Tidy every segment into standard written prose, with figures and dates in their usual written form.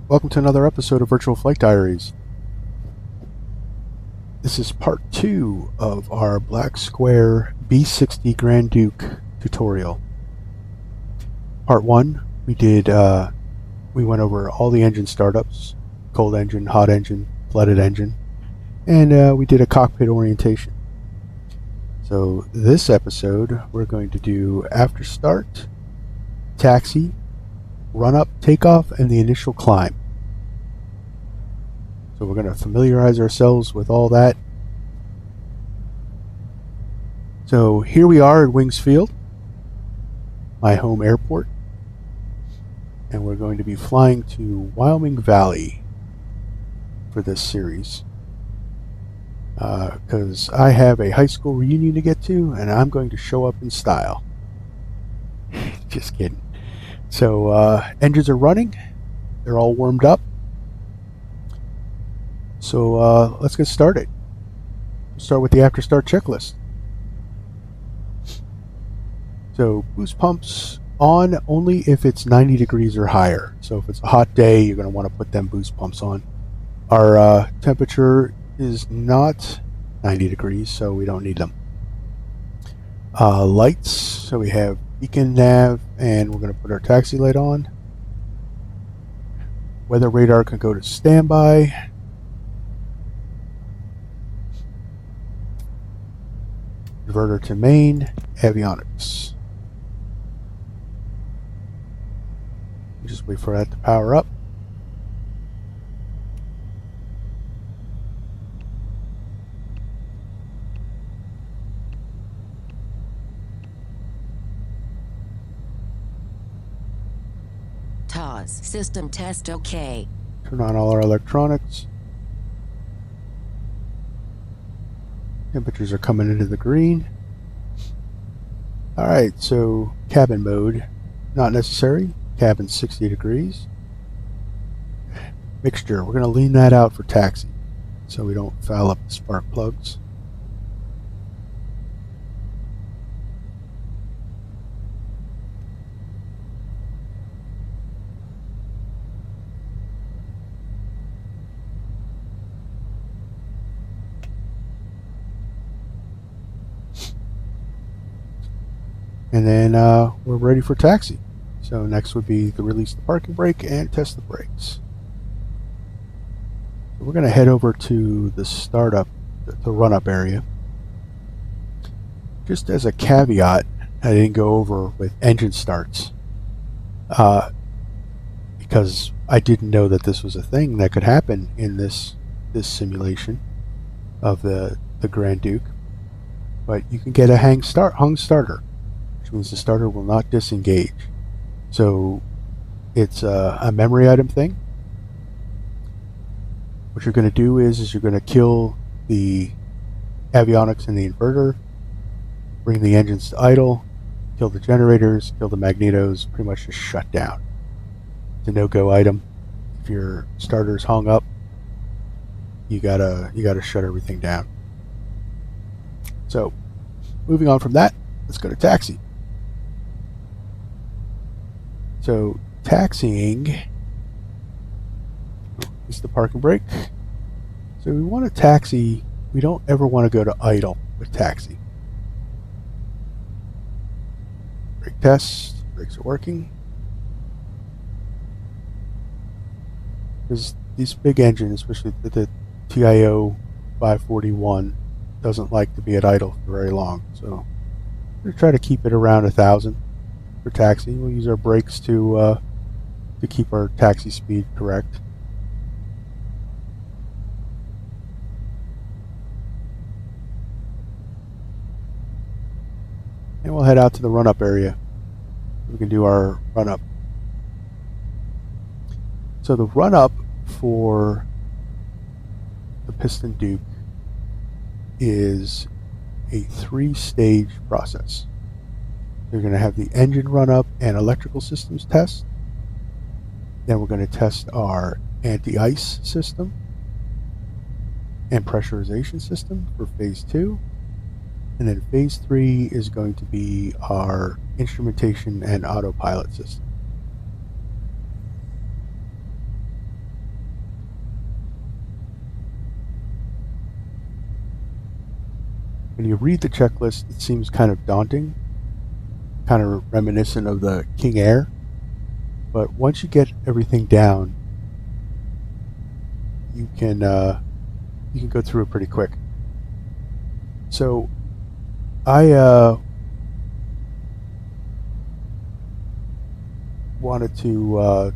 Welcome to another episode of Virtual Flight Diaries. This is part 2 of our Black Square B60 Grand Duke tutorial. Part 1, we went over all the engine startups, cold engine, hot engine, flooded engine, and we did a cockpit orientation. So this episode, we're going to do after start, taxi, run up, takeoff, and the initial climb. So we're going to familiarize ourselves with all that. So here we are at Wings Field, my home airport, and we're going to be flying to Wyoming Valley for this series because I have a high school reunion to get to, and I'm going to show up in style. Just kidding. So engines are running, they're all warmed up. So let's get started. We'll start with the after start checklist. So boost pumps on only if it's 90 degrees or higher. So if it's a hot day, you're going to want to put them boost pumps on. Our temperature is not 90 degrees, so we don't need them. Lights, so we have beacon, nav, and we're going to put our taxi light on. Weather radar can go to standby. Inverter to main, avionics. Just wait for that to power up. TOS, system test OK. Turn on all our electronics. Temperatures are coming into the green. Alright, so cabin mode, not necessary. Cabin 60 degrees. Mixture, we're going to lean that out for taxi so we don't foul up the spark plugs. And then we're ready for taxi. So next would be to release the parking brake and test the brakes. So we're going to head over to the startup, the run-up area. Just as a caveat, I didn't go over with engine starts because I didn't know that this was a thing that could happen in this simulation of the Grand Duke. But you can get a hung starter, which means the starter will not disengage. So it's a memory item thing. What you're going to do is you're going to kill the avionics and the inverter, bring the engines to idle, kill the generators, kill the magnetos, pretty much just shut down. It's a no-go item. If your starter's hung up, you gotta shut everything down. So moving on from that, let's go to taxi. So taxiing is the parking brake. So we want to taxi. We don't ever want to go to idle with taxi. Brake test. Brakes are working. Because these big engines, especially the TIO 541, doesn't like to be at idle for very long. So we're going to try to keep it around 1,000. For taxi, we'll use our brakes to keep our taxi speed correct. And we'll head out to the run-up area. We can do our run-up. So the run-up for the Piston Duke is a 3-stage process. You're going to have the engine run up and electrical systems test. Then we're going to test our anti-ice system and pressurization system for phase 2. And then phase 3 is going to be our instrumentation and autopilot system. when you read the checklist, it seems kind of daunting, kind of reminiscent of the King Air. But once you get everything down, you can go through it pretty quick. So I wanted to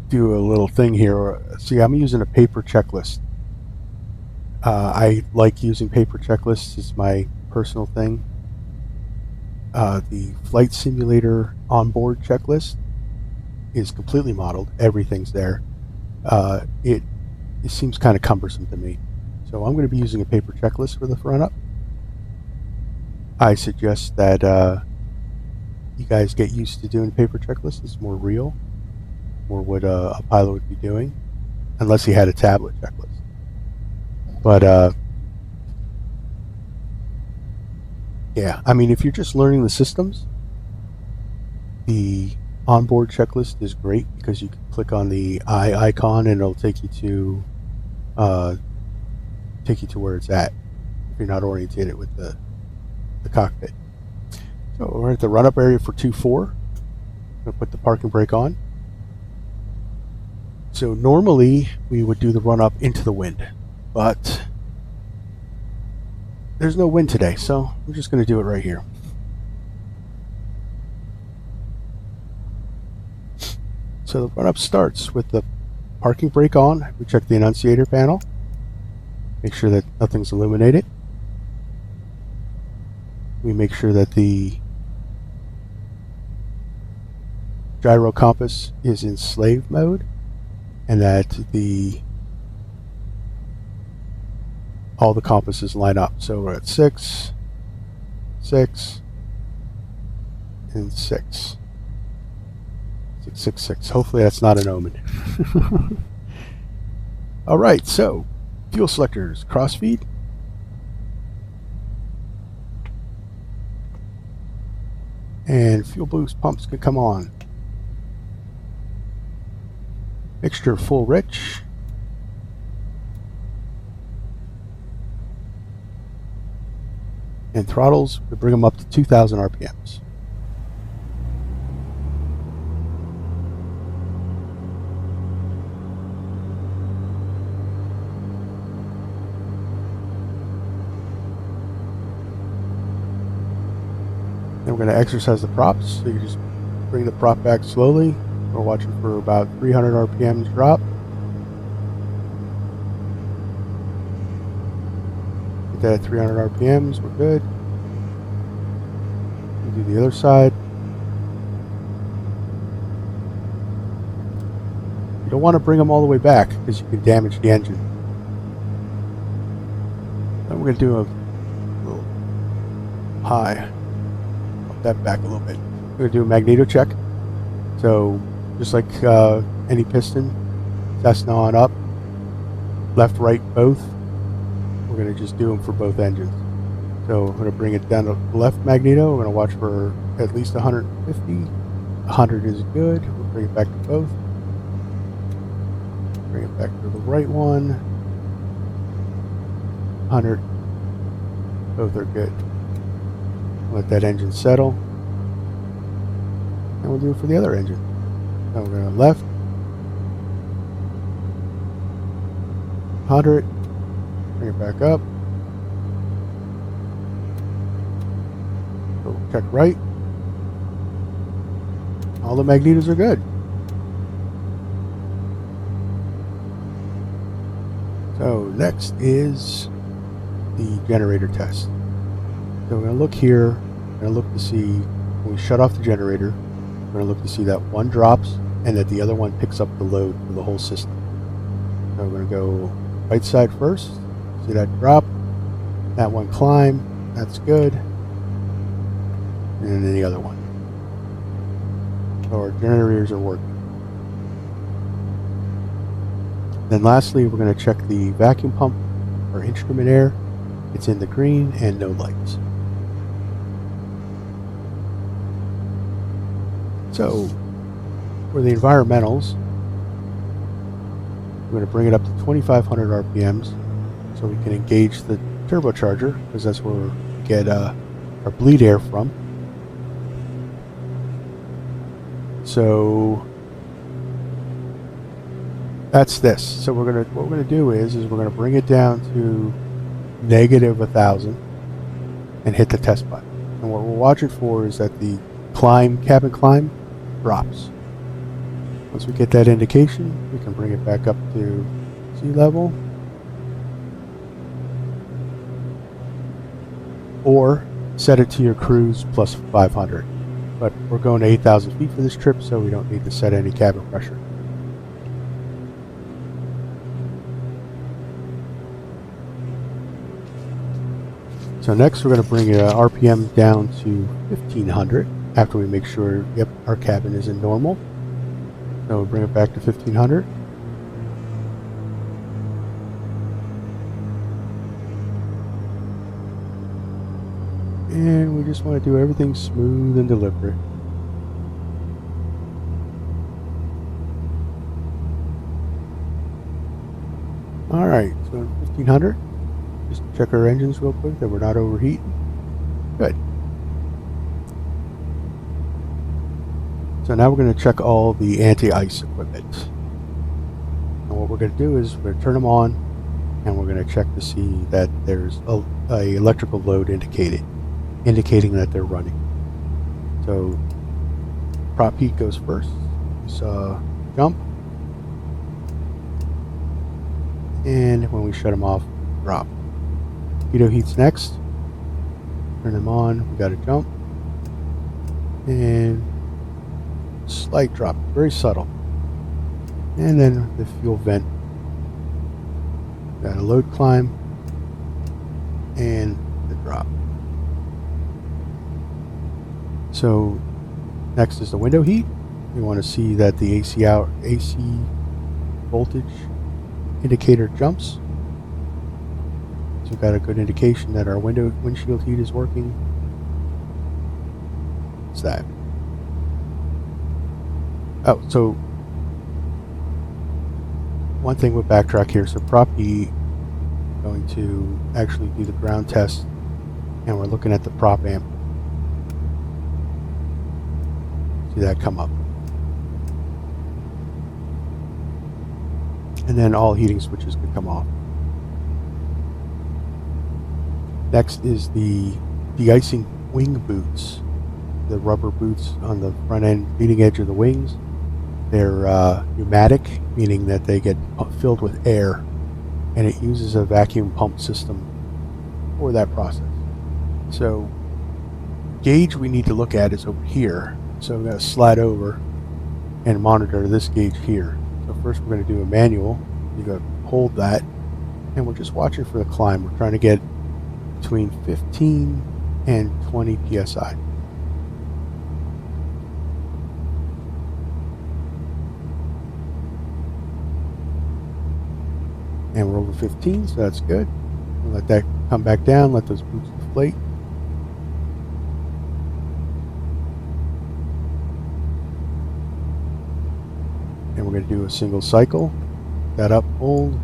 do a little thing here. See, I'm using a paper checklist. I like using paper checklists. It's my personal thing. The flight simulator onboard checklist is completely modeled. Everything's there. It seems kind of cumbersome to me. So I'm going to be using a paper checklist for the run up. I suggest that you guys get used to doing paper checklists. It's more real, more what a pilot would be doing, unless he had a tablet checklist. But yeah, I mean, if you're just learning the systems, the onboard checklist is great because you can click on the eye icon and it'll take you to where it's at if you're not orientated with the cockpit. So we're at the run-up area for 2-4. I'm going to put the parking brake on. So normally we would do the run-up into the wind, but there's no wind today, so we're just going to do it right here. So the run-up starts with the parking brake on. We check the annunciator panel, make sure that nothing's illuminated. We make sure that the gyro compass is in slave mode and that all the compasses line up. So we're at 6, 6, and 6. 666. Hopefully that's not an omen. Alright, so fuel selectors, crossfeed. And fuel boost pumps can come on. Mixture full rich. And throttles, we bring them up to 2,000 RPMs. Then we're going to exercise the props, so you just bring the prop back slowly. We're watching for about 300 RPMs drop. Get that at 300 RPMs, we're good. We'll do the other side. You don't want to bring them all the way back because you can damage the engine. Then we're going to do a little high. Up that back a little bit. We're going to do a magneto check. So just like any piston, Cessna on up, left, right, both. We're going to just do them for both engines. So we're going to bring it down to the left magneto. We're going to watch for at least 150. 100 is good. We'll bring it back to both. Bring it back to the right one. 100. Both are good. Let that engine settle. And we'll do it for the other engine. Now we're going to left. 100. Bring it back up. So check right. All the magnetos are good. So next is the generator test. So we're going to look here. We're going to look to see when we shut off the generator. We're going to look to see that one drops and that the other one picks up the load for the whole system. So we're going to go right side first. See that drop, that one climb, that's good, and then the other one. So our generators are working. Then lastly, we're going to check the vacuum pump or instrument air. It's in the green and no lights. So for the environmentals, we're going to bring it up to 2,500 RPMs so we can engage the turbocharger, because that's where we get our bleed air from. So that's this. So what we're gonna do is we're gonna bring it down to -1,000 and hit the test button. And what we're watching for is that the cabin climb drops. Once we get that indication, we can bring it back up to sea level, or set it to your cruise plus 500. But we're going to 8,000 feet for this trip, so we don't need to set any cabin pressure. So next we're going to bring RPM down to 1500 after we make sure, yep, our cabin is in normal. So we'll bring it back to 1500. And we just want to do everything smooth and deliberate. Alright, so 1500. Just check our engines real quick that we're not overheating. Good. So now we're going to check all the anti-ice equipment. And what we're going to do is we're going to turn them on, and we're going to check to see that there's a electrical load indicating that they're running. So prop heat goes first. We saw jump, and when we shut them off, drop. Pitot heat's next. Turn them on. We got a jump, and slight drop, very subtle. And then the fuel vent. Got a load climb and the drop. So next is the window heat. We want to see that the AC voltage indicator jumps. So we've got a good indication that our windshield heat is working. What's that? Oh, so one thing with backtrack here. So prop E going to actually do the ground test, and we're looking at the prop amp. See that come up. And then all heating switches could come off. Next is the de-icing wing boots. The rubber boots on the front end leading edge of the wings. They're pneumatic, meaning that they get filled with air, and it uses a vacuum pump system for that process. So gauge we need to look at is over here. So we're going to slide over and monitor this gauge here. So first we're going to do a manual. You're going to hold that, and we're just watching for the climb. We're trying to get between 15 and 20 psi. And we're over 15, so that's good. We'll let that come back down, let those boots deflate. And we're going to do a single cycle. That up, hold.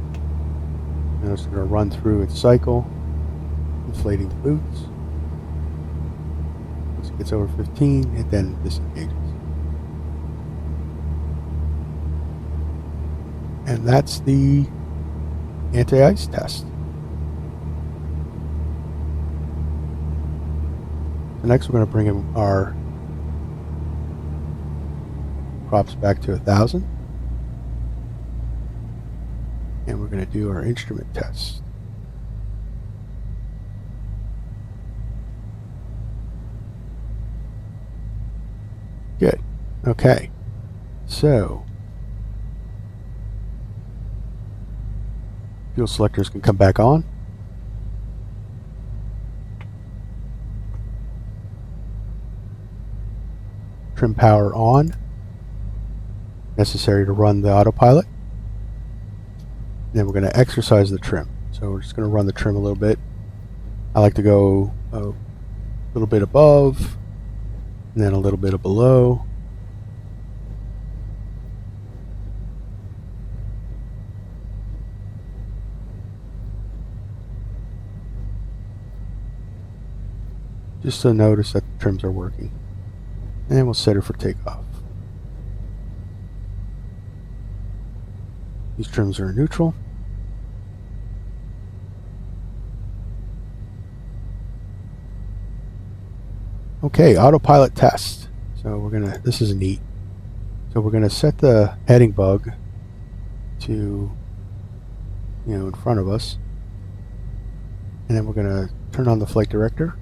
And it's going to run through its cycle, inflating the boots. Once it gets over 15, it then disengages. And that's the anti-ice test. So next we're going to bring in our props back to 1,000. And we're going to do our instrument test. Good. Okay. So fuel selectors can come back on. Trim power on. Necessary to run the autopilot. And then we're going to exercise the trim. So we're just going to run the trim a little bit. I like to go a little bit above, and then a little bit below. just to notice that the trims are working. And we'll set it for takeoff. These trims are in neutral. Okay, autopilot test. So this is neat. So we're gonna set the heading bug to, in front of us. And then we're gonna turn on the flight director.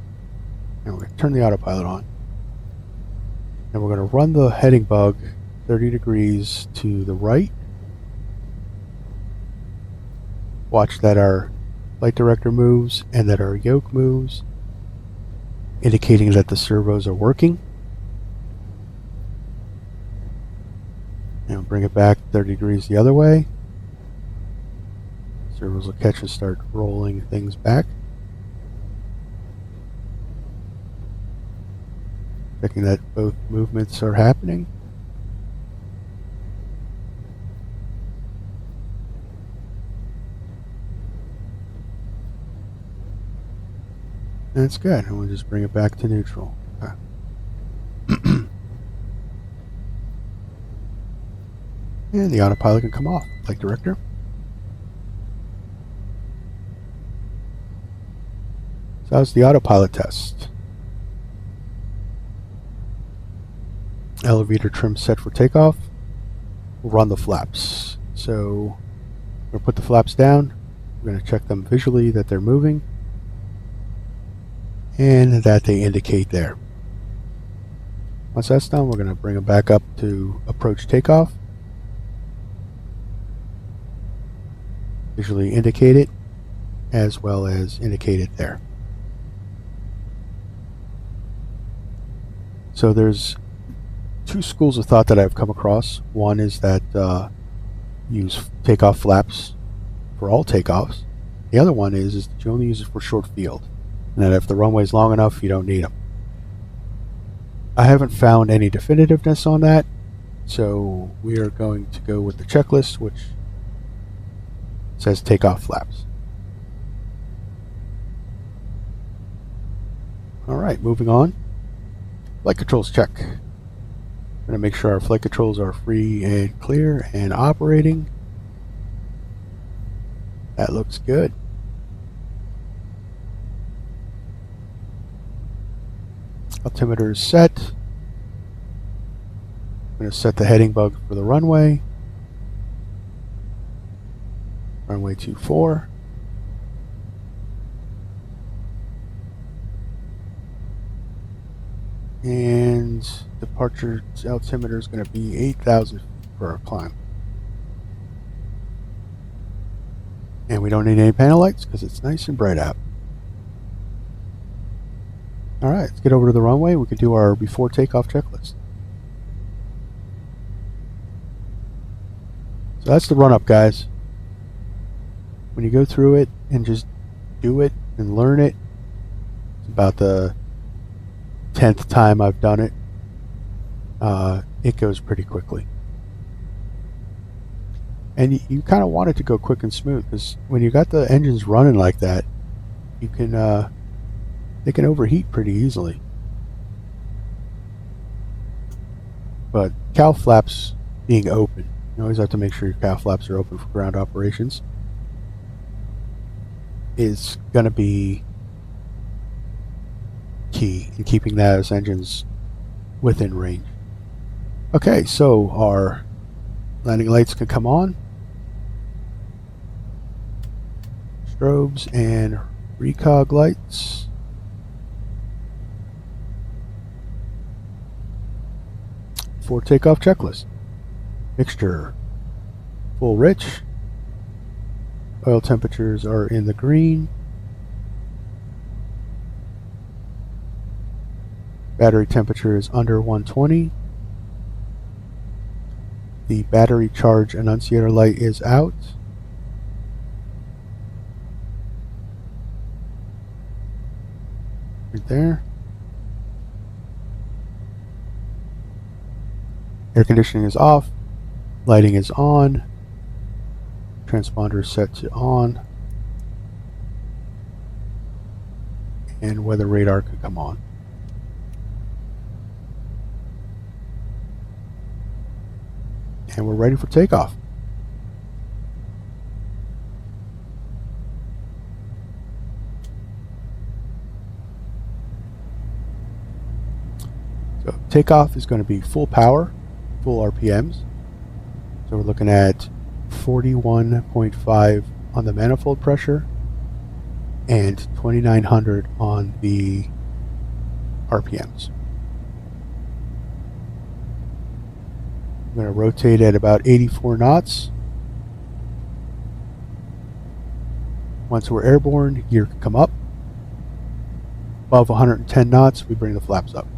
And we're gonna turn the autopilot on. And we're gonna run the heading bug 30 degrees to the right. Watch that our flight director moves and that our yoke moves, indicating that the servos are working. And bring it back 30 degrees the other way. Servos will catch and start rolling things back. Checking that both movements are happening. That's good. And we'll just bring it back to neutral. Okay. And the autopilot can come off. Flight director. So that was the autopilot test. Elevator trim set for takeoff. We'll run the flaps. So we're going to put the flaps down. We're going to check them visually that they're moving and that they indicate there. Once that's done, we're going to bring them back up to approach takeoff. Visually indicate it as well as indicate it there. So there's two schools of thought that I've come across. One is that use takeoff flaps for all takeoffs. The other one is that you only use it for short field, and that if the runway is long enough, you don't need them. I haven't found any definitiveness on that, so we are going to go with the checklist, which says takeoff flaps. Alright, moving on. Flight controls check. Going to make sure our flight controls are free and clear and operating. That looks good. Altimeter is set. I'm going to set the heading bug for the runway. Runway 24. And departure altimeter is going to be 8,000 for our climb. And we don't need any panel lights because it's nice and bright out. Alright, let's get over to the runway. We can do our before takeoff checklist. So that's the run up, guys. When you go through it and just do it and learn it, it's about the 10th time I've done it. It goes pretty quickly. And you kind of want it to go quick and smooth, because when you got the engines running like that, you can they can overheat pretty easily. But cowl flaps being open, you always have to make sure your cowl flaps are open for ground operations, is going to be key in keeping those engines within range. Okay, so our landing lights can come on. Strobes and recog lights. For takeoff checklist. Mixture full rich. Oil temperatures are in the green. Battery temperature is under 120. The battery charge annunciator light is out. Right there. Air conditioning is off. Lighting is on. Transponder is set to on. And weather radar can come on. And we're ready for takeoff. So takeoff is going to be full power, full RPMs. So we're looking at 41.5 on the manifold pressure and 2,900 on the RPMs. I'm going to rotate at about 84 knots. Once we're airborne, gear can come up. Above 110 knots, we bring the flaps up.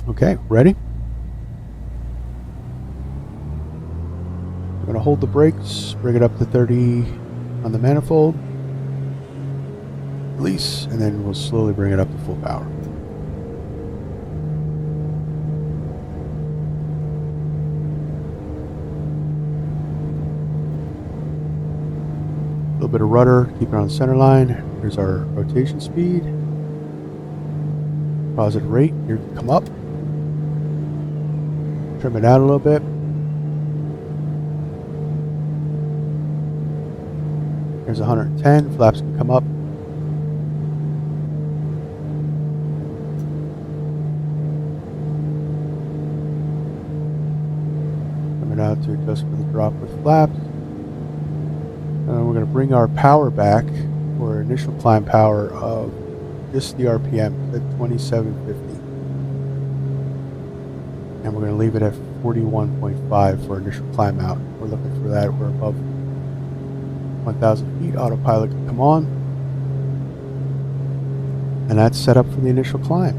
Okay, ready? We're going to hold the brakes, bring it up to 30 on the manifold, release, and then we'll slowly bring it up to full power. A little bit of rudder, keep it on the center line. Here's our rotation speed. Positive rate, here can come up. Trim it out a little bit. Here's 110, flaps can come up. Coming out to adjust for the drop with flaps. And we're going to bring our power back for our initial climb power of just the RPM at 2750. And we're going to leave it at 41.5 for initial climb out. We're looking for that. We're above 1,000 feet. Autopilot can come on. And that's set up for the initial climb.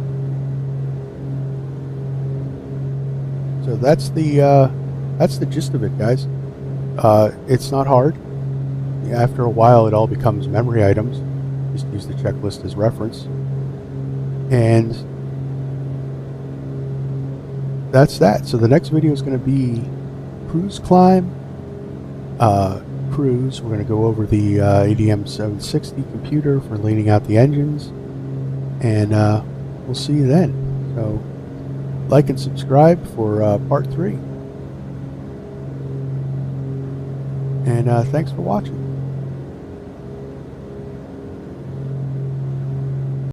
So that's the gist of it, guys. It's not hard. After a while, it all becomes memory items. Just use the checklist as reference. And that's that. So the next video is going to be cruise climb. Cruise. We're going to go over the ADM 760 computer for leaning out the engines. And we'll see you then. So like and subscribe for part 3. And thanks for watching.